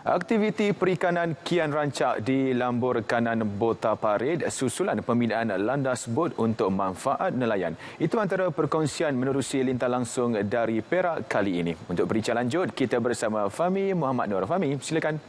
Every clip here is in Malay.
Aktiviti perikanan kian rancak di Lambur Kanan Bota Parit susulan pembinaan landas bot untuk manfaat nelayan. Itu antara perkongsian menerusi lintah langsung dari Perak kali ini. Untuk berita lanjut, kita bersama Fahmi Muhammad Nur. Fahmi, silakan.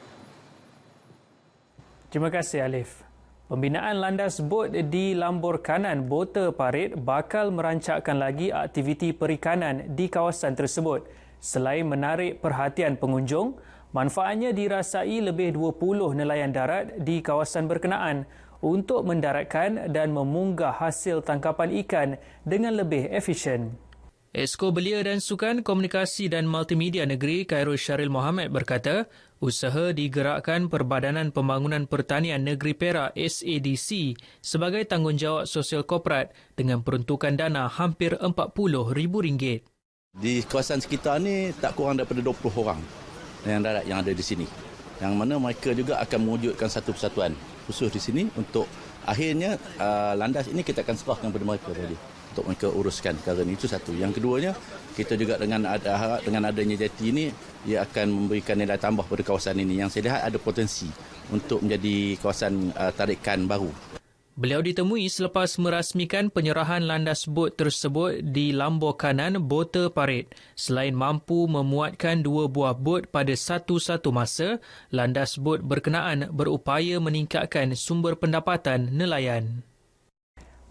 Terima kasih, Alif. Pembinaan landas bot di Lambur Kanan Bota Parit bakal merancakkan lagi aktiviti perikanan di kawasan tersebut. Selain menarik perhatian pengunjung, manfaatnya dirasai lebih 20 nelayan darat di kawasan berkenaan untuk mendaratkan dan memunggah hasil tangkapan ikan dengan lebih efisien. Esko Belia dan Sukan Komunikasi dan Multimedia Negeri Khairul Syaril Mohamad berkata, usaha digerakkan Perbadanan Pembangunan Pertanian Negeri Perak SADC sebagai tanggungjawab sosial korporat dengan peruntukan dana hampir RM40,000. Di kawasan sekitar ni tak kurang daripada 20 orang nelayan darat yang ada di sini. Yang mana mereka juga akan mewujudkan satu persatuan khusus di sini untuk akhirnya landas ini kita akan serahkan kepada mereka tadi untuk mereka uruskan perkara ini. Itu satu. Yang keduanya, kita juga harap dengan adanya jeti ini ia akan memberikan nilai tambah pada kawasan ini yang saya lihat ada potensi untuk menjadi kawasan tarikan baru. Beliau ditemui selepas merasmikan penyerahan landas bot tersebut di Lambur Kanan Bota Parit. Selain mampu memuatkan 2 buah bot pada satu-satu masa, landas bot berkenaan berupaya meningkatkan sumber pendapatan nelayan.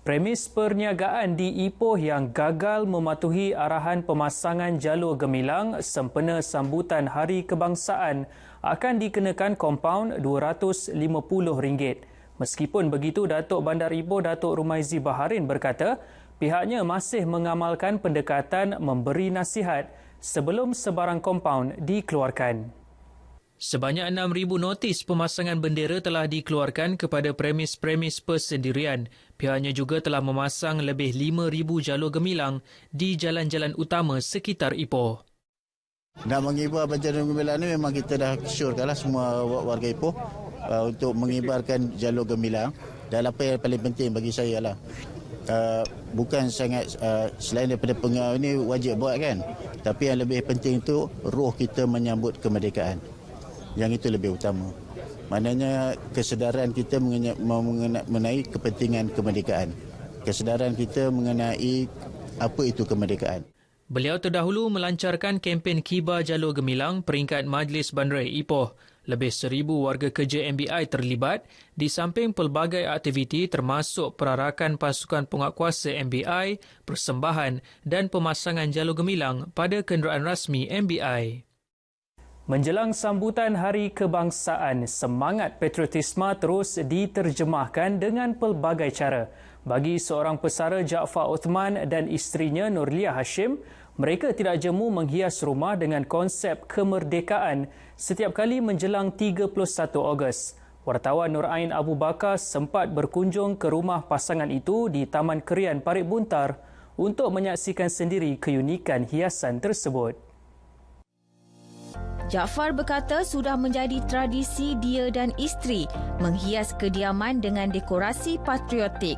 Premis perniagaan di Ipoh yang gagal mematuhi arahan pemasangan jalur gemilang sempena sambutan Hari Kebangsaan akan dikenakan kompaun RM250. Meskipun begitu, Datuk Bandar Ipoh Datuk Rumaizi Baharin berkata pihaknya masih mengamalkan pendekatan memberi nasihat sebelum sebarang kompaun dikeluarkan. Sebanyak 6,000 notis pemasangan bendera telah dikeluarkan kepada premis-premis persendirian. Pihaknya juga telah memasang lebih 5,000 jalur gemilang di jalan-jalan utama sekitar Ipoh. Nak mengibar jalur gemilang ni memang kita dah syorkanlah semua warga Ipoh untuk mengibarkan jalur gemilang. Dan apa yang paling penting bagi saya lah, bukan sangat selain daripada pengawal ini wajib buat kan, tapi yang lebih penting itu roh kita menyambut kemerdekaan. Yang itu lebih utama. Maknanya kesedaran kita mengenai kepentingan kemerdekaan. Kesedaran kita mengenai apa itu kemerdekaan. Beliau terdahulu melancarkan kempen Kibar Jalur Gemilang peringkat Majlis Bandaraya Ipoh. Lebih 1,000 warga kerja MBI terlibat di samping pelbagai aktiviti termasuk perarakan pasukan penguatkuasa MBI, persembahan dan pemasangan jalur gemilang pada kenderaan rasmi MBI. Menjelang sambutan Hari Kebangsaan, semangat patriotisme terus diterjemahkan dengan pelbagai cara. Bagi seorang pesara Jaafar Othman dan isterinya Nurlia Hashim, mereka tidak jemu menghias rumah dengan konsep kemerdekaan setiap kali menjelang 31 Ogos. Wartawan Nur Ain Abu Bakar sempat berkunjung ke rumah pasangan itu di Taman Kerian Parit Buntar untuk menyaksikan sendiri keunikan hiasan tersebut. Jaafar berkata sudah menjadi tradisi dia dan isteri menghias kediaman dengan dekorasi patriotik.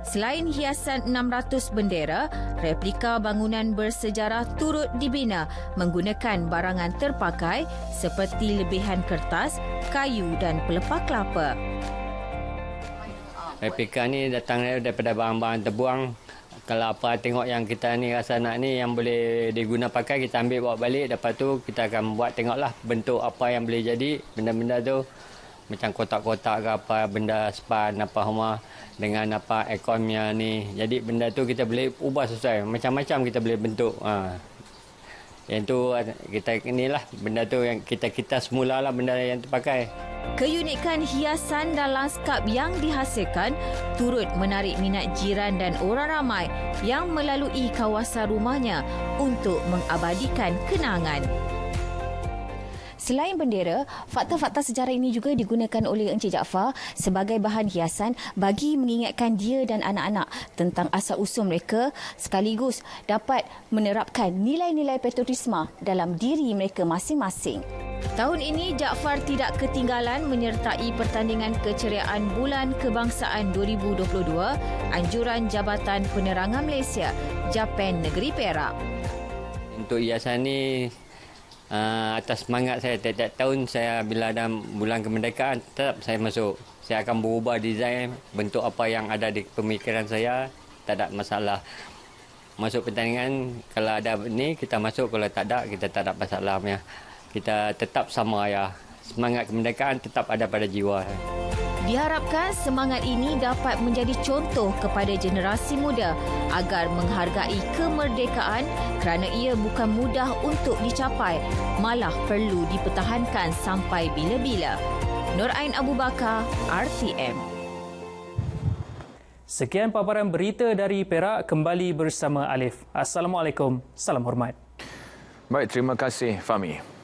Selain hiasan 600 bendera, replika bangunan bersejarah turut dibina menggunakan barangan terpakai seperti lebihan kertas, kayu dan pelepah kelapa. Replika ni datang daripada barang-barang terbuang. Kalau apa tengok yang kita ni rasa nak ni yang boleh diguna pakai, kita ambil bawa balik. Lepas tu kita akan buat tengoklah bentuk apa yang boleh jadi. Benda-benda tu macam kotak-kotak ke apa, benda span apa semua dengan apa ekornya ni. Jadi benda tu kita boleh ubah sesuai. Macam-macam kita boleh bentuk. Yang tu kita inilah benda tu yang kita semula lah benda yang terpakai. Keunikan hiasan dan lanskap yang dihasilkan turut menarik minat jiran dan orang ramai yang melalui kawasan rumahnya untuk mengabadikan kenangan. Selain bendera, fakta-fakta sejarah ini juga digunakan oleh Encik Jaafar sebagai bahan hiasan bagi mengingatkan dia dan anak-anak tentang asal-usul mereka sekaligus dapat menerapkan nilai-nilai patriotisme dalam diri mereka masing-masing. Tahun ini, Jaafar tidak ketinggalan menyertai pertandingan keceriaan Bulan Kebangsaan 2022 anjuran Jabatan Penerangan Malaysia, Japan Negeri Perak. Untuk hiasan ni atas semangat saya tiap-tiap tahun saya bila ada bulan kemerdekaan tetap saya masuk. Saya akan berubah desain bentuk apa yang ada di pemikiran saya, tak ada masalah. Masuk pertandingan kalau ada ni kita masuk, kalau tak ada kita tak ada masalah ya. Kita tetap sama ya. Semangat kemerdekaan tetap ada pada jiwa. Diharapkan semangat ini dapat menjadi contoh kepada generasi muda agar menghargai kemerdekaan kerana ia bukan mudah untuk dicapai, malah perlu dipertahankan sampai bila-bila. Nur Ain Abu Bakar, RTM. Sekian paparan berita dari Perak, kembali bersama Alif. Assalamualaikum, salam hormat. Baik, terima kasih Fahmi.